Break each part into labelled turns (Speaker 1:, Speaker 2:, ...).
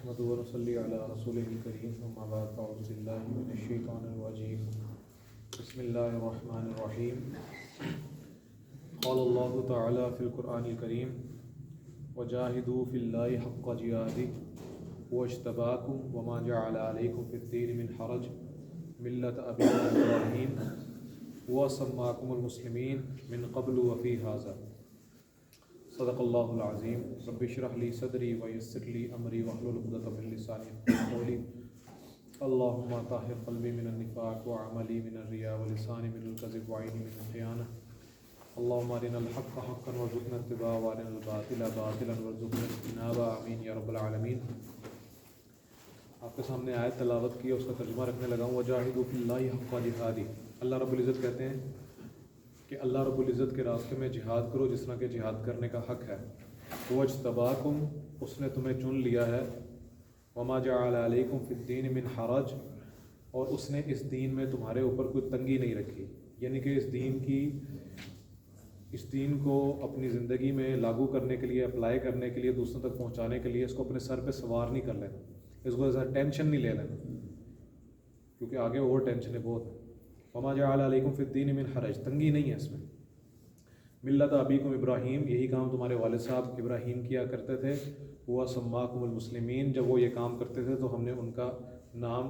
Speaker 1: نحمده ونصلي على رسوله الكريم أما بعد أعوذ بالله من الشيطان الرجيم بسم الله الرحمن الرحيم قال الله تعالى في القرآن الكريم وجاهدوا في الله حق جهاده هو اجتباكم وما جعل عليكم في الدين من حرج ملة أبيكم إبراهيم وسماكم المسلمين من قبل وفي هذا صدق اللہ العظیم رب اشرح لی صدری ویسر لی امری واحلل عقدۃ من لسانی یفقهوا قولی اللہم طہر قلبی من النفاق وعملی من الریا ولسانی من الکذب وعینی من الخیانہ اللہم ارنا الحق حقا وارزقنا اتباعہ وارنا الباطل باطلا وارزقنا اجتنابہ آمین یا رب العالمین۔ آپ کے سامنے آیت تلاوت کی، اس کا ترجمہ رکھنے لگا ہوں۔ وجاہدوا فی اللہ حق جہادہ، اللہ رب العزت کہتے ہیں کہ اللہ رب العزت کے راستے میں جہاد کرو جس طرح کہ جہاد کرنے کا حق ہے۔ وہ اجتباکم، اس نے تمہیں چن لیا ہے۔ وما جعل علیکم فی الدین من حرج، اور اس نے اس دین میں تمہارے اوپر کوئی تنگی نہیں رکھی، یعنی کہ اس دین کو اپنی زندگی میں لاگو کرنے کے لیے، اپلائی کرنے کے لیے، دوسروں تک پہنچانے کے لیے اس کو اپنے سر پہ سوار نہیں کر لینا، اس کو ایسا ٹینشن نہیں لے لینا، کیونکہ آگے اور ٹینشنیں بہت ہیں۔ وما جعل علیکم فی الدین من حرج، تنگی نہیں ہے اس میں۔ ملت ابیکم ابراہیم، یہی کام تمہارے والد صاحب ابراہیم کیا کرتے تھے۔ ہوا سماکم المسلمین، جب وہ یہ کام کرتے تھے تو ہم نے ان کا نام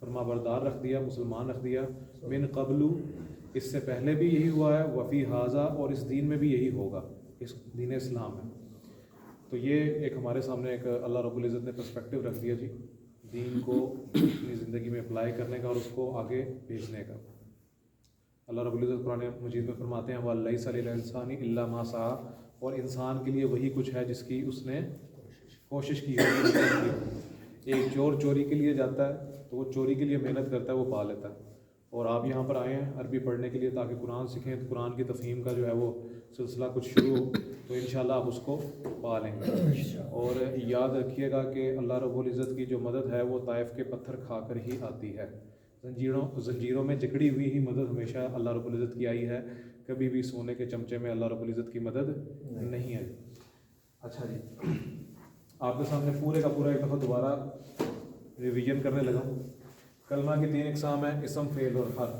Speaker 1: فرما بردار رکھ دیا، مسلمان رکھ دیا۔ من قبل، اس سے پہلے بھی یہی ہوا ہے، وفی ھذا، اور اس دین میں بھی یہی ہوگا، اس دین اسلام میں۔ تو یہ ایک ہمارے سامنے ایک اللہ رب العزت نے پرسپیکٹیو رکھ دیا جی، دین کو اپنی زندگی میں اپلائی کرنے کا اور اس کو آگے بھیجنے کا۔ اللہ رب العزت قرآن مجید میں فرماتے ہیں وَلَيْسَ لِلْإِنسَانِ إِلَّا مَا سَعَىٰ، اور انسان کے لیے وہی کچھ ہے جس کی اس نے کوشش کی ہوگی۔ ایک چور چوری کے لیے جاتا ہے تو وہ چوری کے لیے محنت کرتا ہے، وہ پا لیتا ہے۔ اور آپ یہاں پر آئے ہیں عربی پڑھنے کے لیے تاکہ قرآن سیکھیں، تو قرآن کی تفہیم کا جو ہے وہ سلسلہ کچھ شروع ہو تو انشاءاللہ آپ اس کو پا لیں گے۔ اور یاد رکھیے گا کہ اللہ رب العزت کی جو مدد ہے وہ طائف کے پتھر کھا کر ہی آتی ہے۔ زنجیروں میں جکڑی ہوئی ہی مدد ہمیشہ اللہ رب العزت کی آئی ہے، کبھی بھی سونے کے چمچے میں اللہ رب العزت کی مدد نہیں ہے۔ اچھا جی، آپ کے سامنے پورے کا پورا ایک دفعہ دوبارہ ریویژن کرنے لگا ہوں۔ کلمہ کی 3 اقسام ہیں، اسم، فعل اور حرف۔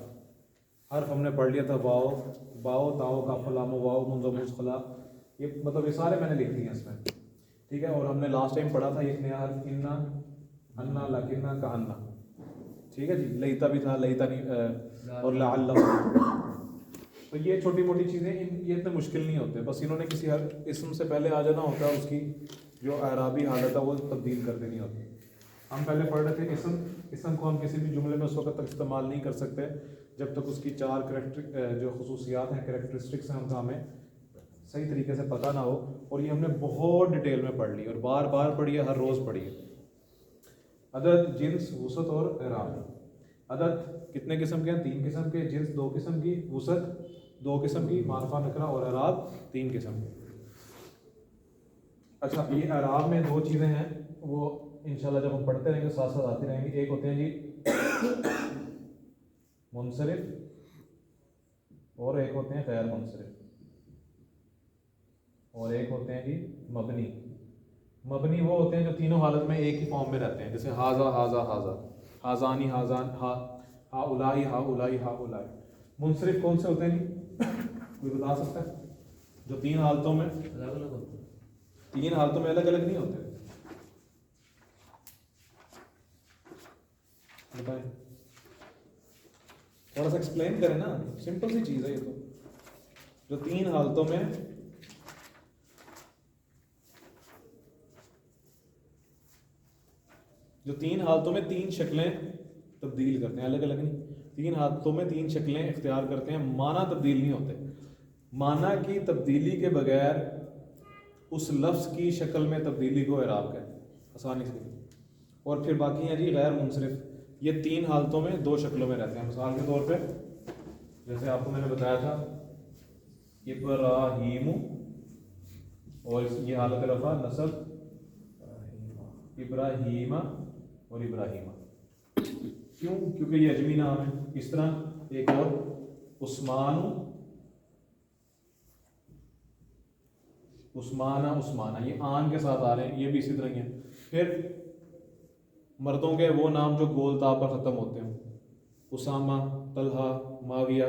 Speaker 1: حرف ہم نے پڑھ لیا تھا، باؤ تاؤ کا فلام واؤ منذ مسخلا، یہ مطلب یہ سارے میں نے لکھ دیے ہیں اس میں، ٹھیک ہے۔ اور ہم نے لاسٹ ٹائم پڑھا تھا ایک نیا حرف انا، انا، لکنہ، کہنا، ٹھیک ہے جی۔ لیتا بھی تھا، لیتا نہیں، اور لعلہ۔ تو یہ چھوٹی موٹی چیزیں یہ اتنے مشکل نہیں ہوتے، بس انہوں نے کسی ہر اسم سے پہلے آ جانا ہوتا ہے، اس کی جو اعرابی حالت ہے وہ تبدیل کر دینی ہوتی ہے۔ ہم پہلے پڑھ رہے تھے اسم کو ہم کسی بھی جملے میں اس وقت تک استعمال نہیں کر سکتے جب تک اس کی 4 جو خصوصیات ہیں، کریکٹرسٹکس ہیں، ان کا ہمیں صحیح طریقے سے پتہ نہ ہو۔ اور یہ ہم نے بہت ڈیٹیل میں پڑھ لی اور بار بار پڑھی ہے، ہر روز پڑھی ہے۔ عدد، جنس، وسعت اور اعراب۔ عدد کتنے قسم کے ہیں؟ 3 قسم کے، جنس 2 قسم کی، وسعت 2 قسم کی، معرفہ نکرہ اور اعراب 3 قسم کے۔ اچھا، یہ اعراب میں 2 چیزیں ہیں، وہ انشاءاللہ جب ہم پڑھتے رہیں گے ساتھ ساتھ آتی رہیں گی۔ ایک ہوتے ہیں جی منصرف، اور ایک ہوتے ہیں غیر منصرف، اور ایک ہوتے ہیں جی مبنی۔ مبنی وہ ہوتے ہیں جو تینوں حالت میں ایک ہی فارم میں رہتے ہیں، جیسے ہاذا ہاذا ہاذا، ہاذانی ہاذان، ہا اولائی ہا اولائی ہا اولائی۔ منصرف کون سے ہوتے ہیں جی؟ کوئی بتا سکتا ہے؟ جو 3 حالتوں میں الگ الگ ہوتے ہیں، 3 حالتوں میں الگ الگ نہیں ہوتے، بتائیں، تھوڑا سا ایکسپلین کریں نا، سمپل سی چیز ہے یہ تو۔ جو 3 حالتوں میں جو 3 حالتوں میں 3 شکلیں تبدیل کرتے ہیں، الگ الگ نہیں، 3 حالتوں میں 3 شکلیں اختیار کرتے ہیں، معنی تبدیل نہیں ہوتے۔ معنی کی تبدیلی کے بغیر اس لفظ کی شکل میں تبدیلی کو اعراب کہتے ہیں، آسانی سے۔ اور پھر باقی ہیں جی غیر منصرف، یہ 3 حالتوں میں 2 شکلوں میں رہتے ہیں۔ مثال کے طور پہ جیسے آپ کو میں نے بتایا تھا ابراہیم، اور یہ حالت رفع نصب ابراہیم اور ابراہیمہ، کیوں؟ کیونکہ یہ اجمی نام ہے۔ اس طرح ایک اور عثمان، عثمانہ، عثمانہ، یہ آن کے ساتھ آ رہے ہیں، یہ بھی اسی طرح ہی ہے۔ پھر مردوں کے وہ نام جو گول تا پر ختم ہوتے ہیں، اسامہ، طلحہ، معاویہ،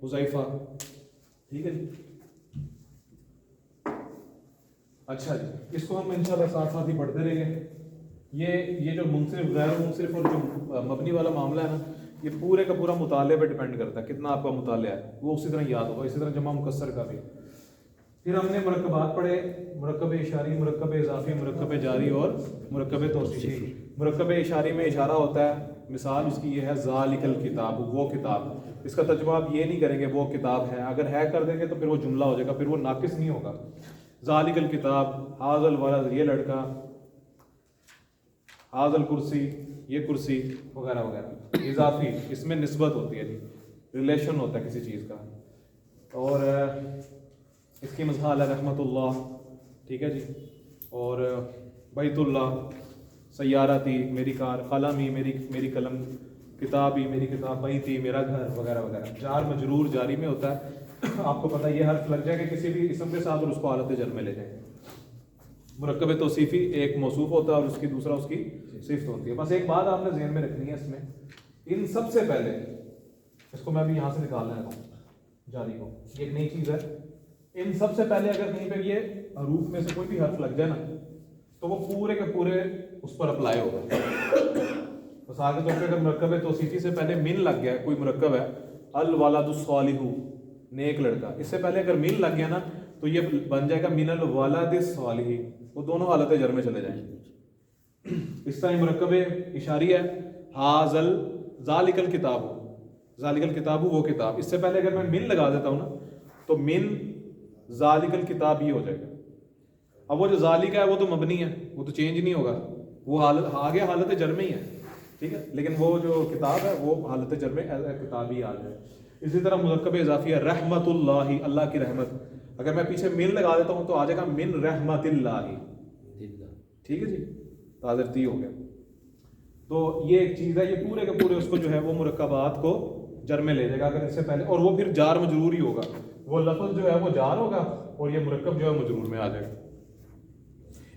Speaker 1: حذیفہ، ٹھیک ہے جی. اچھا جی، اس کو ہم انشاءاللہ ساتھ ساتھ ہی پڑھتے رہیں گے. یہ جو منصرف غیر منصرف اور جو مبنی والا معاملہ ہے نا، یہ پورے کا پورا مطالعے پہ ڈپینڈ کرتا ہے، کتنا آپ کا مطالعہ ہے وہ اسی طرح یاد ہوگا. اسی طرح جمع مکسر کا بھی. پھر ہم نے مرکبات پڑھے، مرکب اشاری، مرکب اضافی، مرکب جاری اور مرکب توصیفی. مرکب اشاری میں اشارہ ہوتا ہے، مثال اس کی یہ ہے ذالک الکتاب، وہ کتاب. اس کا ترجمہ آپ یہ نہیں کریں گے وہ کتاب ہے، اگر ہے کر دیں گے تو پھر وہ جملہ ہو جائے گا، پھر وہ ناقص نہیں ہوگا. ذالک الکتاب، ھذا الولد، یہ لڑکا، ھذا الکرسی، یہ کرسی، وغیرہ وغیرہ. اضافی، اس میں نسبت ہوتی ہے جی، ریلیشن ہوتا ہے کسی چیز کا. اور اس کی مثال ہے رحمت اللہ، ٹھیک ہے جی. اور بیت اللہ، سیارتی، میری کار، قلمی، میری قلم، کتابی، میری کتاب، بیتی، میرا گھر، وغیرہ وغیرہ. جار مجرور جاری میں ہوتا ہے. آپ کو پتہ یہ حرف لگ جائے گا کسی بھی اسم کے ساتھ اور اس کو حالت جر میں لے جائیں گے. مرکب توصیفی ایک موصوف ہوتا ہے اور اس کی دوسرا اس کی صفت ہوتی ہے. بس ایک بات آپ نے ذہن میں رکھنی ہے اس میں، ان سب سے پہلے اس کو میں بھی یہاں سے نکالنا رہا ہوں جاری کو، یہ ایک نئی چیز ہے. ان سب سے پہلے اگر کہیں پہ یہ حروف میں سے کوئی بھی حرف لگ جائے نا تو وہ پورے کے پورے اس پر اپلائی ہوگا. بس آگے طور پہ اگر مرکب توصیفی سے پہلے من لگ گیا، کوئی مرکب ہے الولد الصالح، نیک لڑکا، اس سے پہلے اگر من لگ گیا نا تو یہ بن جائے گا من الولد الصالح، وہ دونوں حالت جر میں چلے جائیں. اس طرح مرکب اشاری ہے حاضل ذالک الکتاب، ذالک الکتاب وہ کتاب. اس سے پہلے اگر میں من لگا دیتا ہوں نا تو من ذالک الکتاب ہی ہو جائے گا. اب وہ جو ذالک ہے وہ تو مبنی ہے، وہ تو چینج نہیں ہوگا، وہ حالت آگے حالت جر میں ہی ہے، ٹھیک ہے. لیکن وہ جو کتاب ہے وہ حالت جر میں کتاب ہی آ جائے. اسی طرح مرکب اضافی ہے رحمت اللہ، اللہ کی رحمت. اگر میں پیچھے من لگا دیتا ہوں تو آ جائے گا من رحمت اللہ، ٹھیک ہے جی، تازرتی ہو گیا. تو یہ ایک چیز ہے، یہ پورے کے پورے اس کو جو ہے وہ مرکبات کو جر میں لے جائے گا اگر اس سے پہلے، اور وہ پھر جار مجرور ہی ہوگا. وہ لفظ جو ہے وہ جار ہوگا اور یہ مرکب جو ہے مجرور میں آ جائے گا.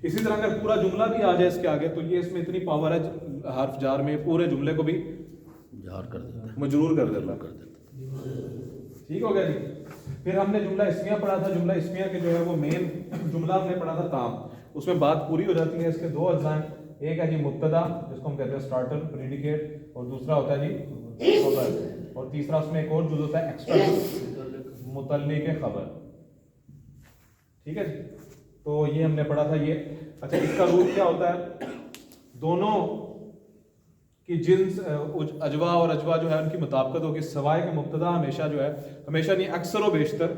Speaker 1: اسی طرح اگر پورا جملہ بھی آ جائے اس کے آگے تو یہ اس میں اتنی پاور ہے حرف جار میں پورے جملے کو بھی
Speaker 2: جار کر دیتا ہے،
Speaker 1: مجرور کر دیتا ہے. ٹھیک ہو گیا جی. پھر ہم نے جملہ اسمیہ پڑھا تھا. جملہ اسمیہ کے جو ہے وہ مین جملہ ہم نے پڑھا تھا تام. اس میں بات پوری ہو جاتی ہے. اس کے دو اجزاء ہیں، ایک ہے جی مبتدا جس کو ہم کہتے ہیں سٹارٹر پریڈیکیٹ، اور دوسرا ہوتا ہے جی خبر، اور تیسرا اس میں ایک اور جز ہوتا ہے ایکسٹرا متعلق خبر. ٹھیک ہے جی. تو یہ ہم نے پڑھا تھا یہ. اچھا، اس کا روپ کیا ہوتا ہے؟ دونوں کی جنس اجوا اور اجوا جو ہے ان کی مطابقت ہوگی، سوائے کہ مبتدا ہمیشہ جو ہے، ہمیشہ نہیں اکثر و بیشتر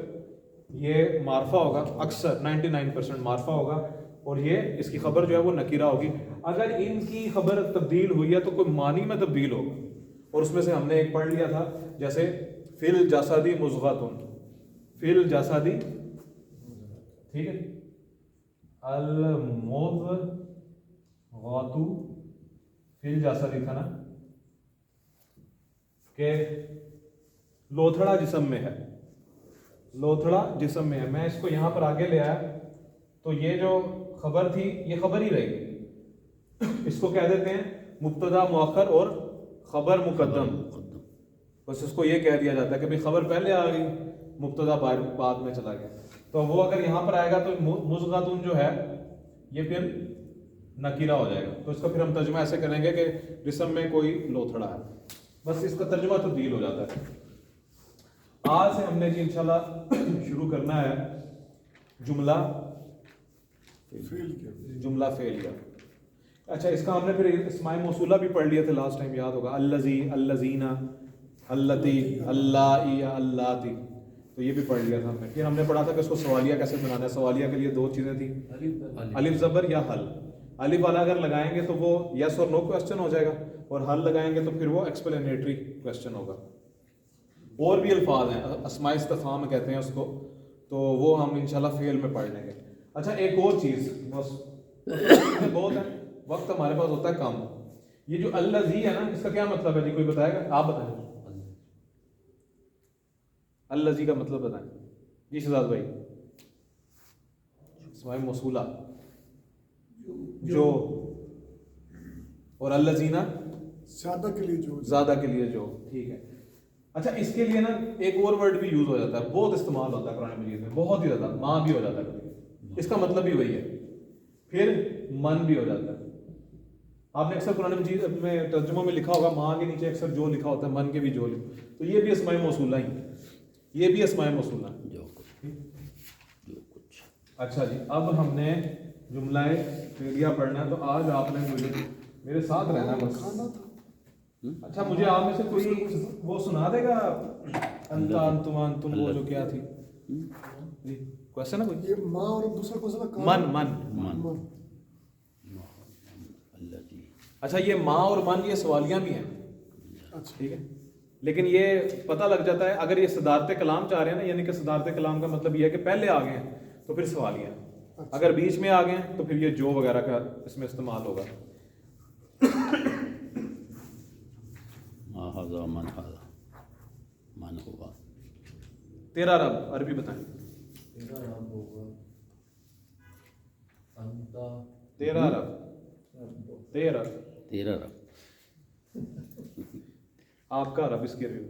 Speaker 1: یہ معرفہ ہوگا، اکثر 99% معرفہ ہوگا، اور یہ اس کی خبر جو ہے وہ نکیرہ ہوگی. اگر ان کی خبر تبدیل ہوئی ہے تو کوئی معنی میں تبدیل ہوگا، اور اس میں سے ہم نے ایک پڑھ لیا تھا جیسے فی الجسدی مضغۃ، فی الجسدی، ٹھیک ہے، المضغۃ فی الجسدی تھا نا، کہ لوتھڑا جسم میں ہے، لوتھڑا جسم میں ہے. میں اس کو یہاں پر آگے لے آیا تو یہ جو خبر تھی یہ خبر ہی رہے گی. اس کو کہہ دیتے ہیں مبتدا مؤخر اور خبر مقدم. بس اس کو یہ کہہ دیا جاتا ہے کہ بھئی خبر پہلے آ گئی، مبتدا بعد میں چلا گیا. تو وہ اگر یہاں پر آئے گا تو مضغۃ جو ہے یہ پھر نکیرہ ہو جائے گا. تو اس کا پھر ہم ترجمہ ایسے کریں گے کہ جسم میں کوئی لوتھڑا ہے. بس اس کا ترجمہ تبدیل ہو جاتا ہے. آج سے ہم نے جی انشاءاللہ شروع کرنا ہے جملہ فعلیہ. اچھا، اس کا ہم نے پھر اسماء موصولہ بھی پڑھ لیے تھے لاسٹ ٹائم، یاد ہوگا، الذی، الذین، اللتی، اللائی یا اللاتی. تو یہ بھی پڑھ لیا تھا ہم نے. پھر ہم نے پڑھا تھا کہ اس کو سوالیہ کیسے بنانا ہے. سوالیہ کے لیے دو چیزیں تھیں، الف زبر یا حل. الف والا اگر لگائیں گے تو وہ یس اور نو کویسچن ہو جائے گا، اور حل لگائیں گے تو پھر وہ ایکسپلینیٹری کویسچن ہوگا. اور بھی الفاظ ہیں، اسماء استفہام کہتے ہیں اس کو، تو وہ ہم انشاءاللہ فعل میں پڑھ لیں گے. اچھا، ایک اور چیز، بس بہت ہے، وقت ہمارے پاس ہوتا ہے کم. یہ جو الذی ہے نا، اس کا کیا مطلب ہے جی؟ کوئی بتائے گا؟ آپ بتائیں. الذی کا مطلب بتائیں جی شہزاد بھائی. اسماء موصولہ جو،
Speaker 3: اور الذین
Speaker 4: زیادہ کے لیے جو
Speaker 3: زیادہ کے لیے جو. ٹھیک ہے. اچھا اس کے لیے نا ایک اور ورڈ بھی یوز ہو جاتا ہے, بہت استعمال ہوتا ہے قرآن مجید میں, بہت ہی زیادہ. ماں بھی ہو جاتا ہے کبھی, اس کا مطلب بھی وہی ہے. پھر من بھی ہو جاتا ہے. آپ نے اکثر قرآن مجید میں ترجموں میں لکھا ہوگا ماں کے نیچے اکثر جو لکھا ہوتا ہے, من کے بھی جو لکھا, تو یہ بھی اسماء موصولہ ہی, یہ بھی اسماء موصولہ.
Speaker 2: جو کچھ.
Speaker 3: اچھا جی, اب ہم نے جملہ فعلیہ پڑھنا ہے, تو آج آپ نے مجھے میرے ساتھ رہنا بس.
Speaker 4: کھانا تھا.
Speaker 3: اچھا مجھے آپ میں سے کوئی وہ سنا دے گا, انتا انتم انتم, وہ جو کیا تھی جی کوشچن ہے کوئی؟
Speaker 4: یہ ماں اور دوسرا کون سا تھا؟
Speaker 3: من. من.
Speaker 2: اللہ جی.
Speaker 3: اچھا یہ ماں اور من یہ سوالیاں بھی ہیں,
Speaker 4: اچھا
Speaker 3: ٹھیک ہے, لیکن یہ پتہ لگ جاتا ہے اگر یہ صدارت کلام چاہ رہے ہیں نا, یعنی کہ صدارت کلام کا مطلب یہ ہے کہ پہلے آ گئے ہیں تو پھر سوالیاں, اگر بیچ میں آ گئے ہیں تو پھر یہ جو وغیرہ کا اس میں استعمال ہوگا.
Speaker 2: ہاضا من ہاضا من ہوا.
Speaker 3: تیرا رب عربی بتائیں.
Speaker 5: تیرا رب ہوگا انتا
Speaker 3: تیرا رب, تیرا
Speaker 2: تیرا رب.
Speaker 3: آپ کا رب اس کی عربی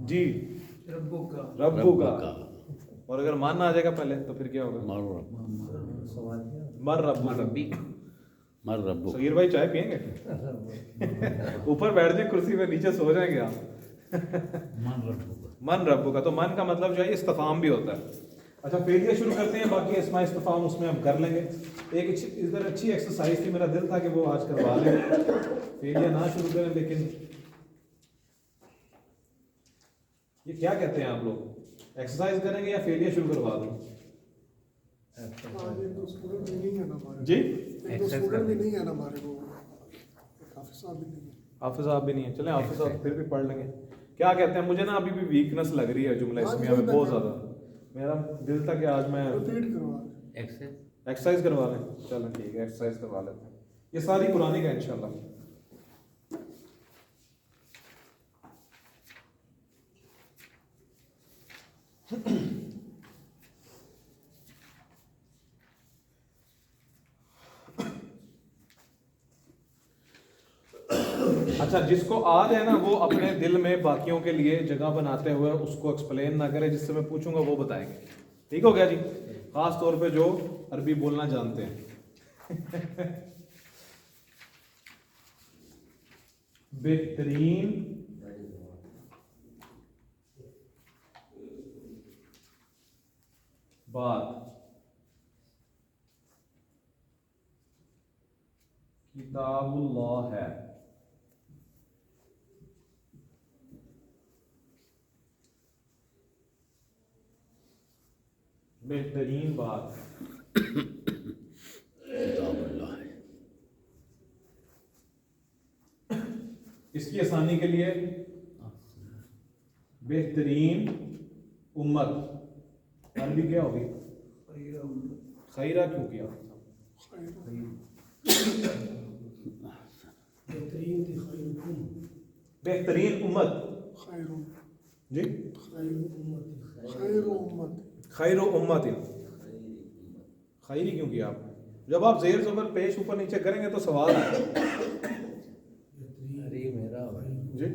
Speaker 3: جی
Speaker 5: ربو کا
Speaker 3: ربو کا. اور اگر مان آ جائے گا پہلے تو پھر کیا ہوگا؟
Speaker 2: مر رب.
Speaker 3: مر رب ربی.
Speaker 2: مر رب.
Speaker 3: صغیر بھائی چائے پئیں گے؟ اوپر بیٹھ جائیں کرسی پہ, نیچے سو جائیں گے آپ. من ربو کا, تو من کا مطلب جو ہے استفہام بھی ہوتا ہے. اچھا فعلیہ شروع کرتے ہیں, باقی اسماء استفہام اس میں ہم کر لیں گے. ایک ادھر اچھی ایکسرسائز تھی, میرا دل تھا کہ وہ آج کروا لیں, فعلیہ نہ شروع کریں, لیکن یہ کیا کہتے ہیں آپ لوگ, ایکسرسائز کریں گے یا فعلیہ شروع کروا دوں؟
Speaker 4: ایک دو اسٹوڈنٹ بھی نہیں ہے نا ہمارے,
Speaker 3: جی
Speaker 4: ایک دو اسٹوڈنٹ بھی نہیں ہے نا ہمارے, وہ حافظ صاحب بھی نہیں ہے.
Speaker 3: حافظ صاحب بھی نہیں ہے, چلیں حافظ صاحب پھر بھی پڑھ لیں گے. کیا کہتے ہیں, مجھے نا ابھی بھی ویکنس لگ رہی ہے جملہ اسمیہ میں بہت زیادہ. میرا دل تھا کہ آج میں
Speaker 4: ریپیٹ کروا.
Speaker 3: ایکسرسائز کروا لیں. چلیں ٹھیک ہے, ایکسرسائز کروا لیتے ہیں. یہ ساری قرآن کا انشاءاللہ. اچھا جس کو آ جائے نا وہ اپنے دل میں باقیوں کے لیے جگہ بناتے ہوئے اس کو ایکسپلین نہ کرے, جس سے میں پوچھوں گا وہ بتائیں گے. ٹھیک ہو گیا جی, خاص طور پہ جو عربی بولنا جانتے ہیں. بہترین بات کتاب اللہ ہے. بہترین بات
Speaker 2: کتاب اللہ ہے.
Speaker 3: اس کی آسانی کے لیے بہترین امت عربی کیا ہوگی؟ خیرہ. کیوں کیا؟ بہترین امت
Speaker 4: خیر
Speaker 3: جی
Speaker 4: خیر امت.
Speaker 3: خیر امت. خیری کیوں کیا آپ نے؟ جب آپ زیر زبر پیش اوپر نیچے کریں گے تو سوال آئے گا. جی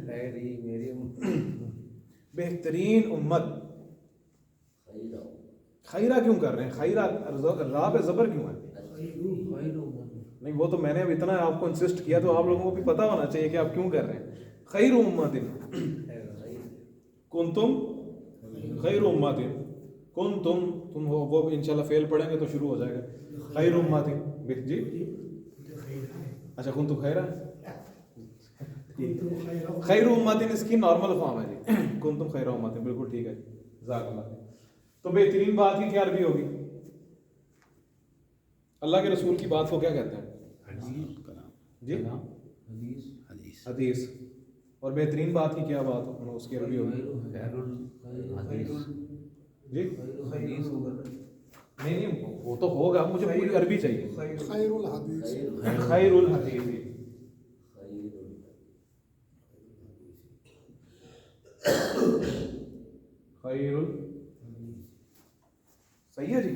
Speaker 3: بہترین امت. خیرہ کیوں کر رہے ہیں؟ خیرہ را پہ زبر کیوں ہے؟ نہیں وہ تو میں نے اب اتنا آپ کو انسسٹ کیا, تو آپ لوگوں کو بھی پتا ہونا چاہیے کہ آپ کیوں کر رہے ہیں. خیر امت کنتم خیر امت کنتم, تم ہو, وہ انشاءاللہ فعل پڑھیں گے تو شروع ہو جائے گا. خیر امت جی. اچھا کنتم خیرہ, خیر امت اس کی نارمل فارم ہے جی. کنتم خیر امت, بالکل ٹھیک ہے, جزاک اللہ. تو بہترین بات کی کیا عربی ہوگی؟ اللہ کے رسول کی بات کو کیا کہتے ہیں؟ جی
Speaker 2: حدیث.
Speaker 3: حدیث. اور بہترین بات کی کیا بات اس کی عربی ہوگی؟ جی نہیں وہ تو ہوگا, مجھے پوری عربی چاہیے.
Speaker 4: خیر الحدیث.
Speaker 3: خیر الحدیث. خیر صحیح ہے جی.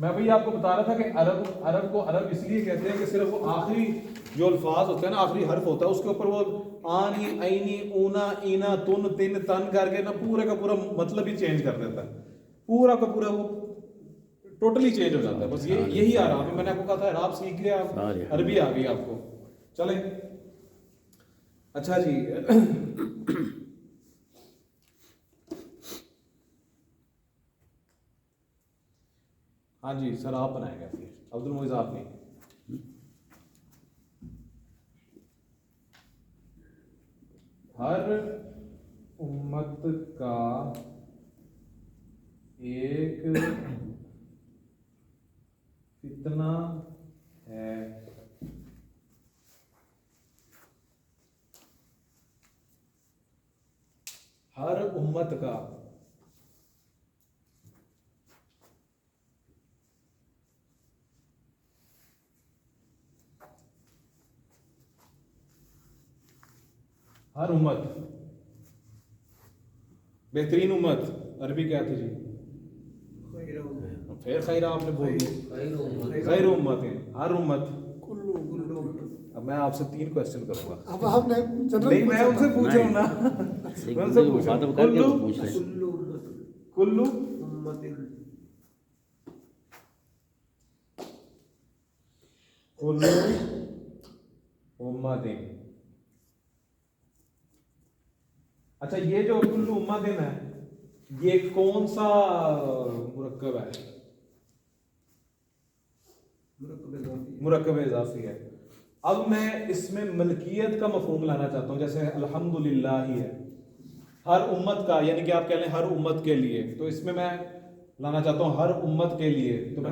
Speaker 3: میں بھئی آپ کو بتا رہا تھا کہ عرب کو عرب اس لیے کہتے ہیں کہ صرف وہ آخری جو الفاظ ہوتے ہیں نا، آخری حرف ہوتا ہے، اس کے اوپر وہ آنی عینی اونا اینا تن تن تن کر کے نا پورے کا پورا مطلب ہی چینج کر دیتا ہے، پورا کا پورا وہ ٹوٹلی چینج ہو جاتا ہے. بس یہی اعراب ہے. میں نے آپ کو کہا تھا اعراب سیکھ لیا، آپ عربی آ گئی آپ کو. چلیں اچھا جی. ہاں جی سر آپ بنائیں گے پھر، عبد المعیز آپ نہیں. ہر امت کا ایک فتنہ ہے. ہر امت کا ہر امت، بہترین امت عربی کیا تھی جی؟ پھر خیر آپ نے بول دیا غیر امت ہے. ہر امت. اب میں آپ سے 3 کوشچن کروں گا.
Speaker 4: اب آپ نے
Speaker 3: نہیں میں ان سے پوچھ رہا ہوں نا، میں ان سے پوچھ رہا ہوں. کلو امتین. اچھا یہ جو کلو امتین ہے یہ کون سا مرکب ہے؟ مرکب اضافی ہے. اب میں اس میں ملکیت کا مفہوم لانا چاہتا ہوں. جیسے الحمدللہ ہی ہے ہر امت کا، یعنی کہ آپ کہہ لیں ہر امت کے لیے، تو اس میں لانا چاہتا ہوں ہر امت کے لیے. تو میں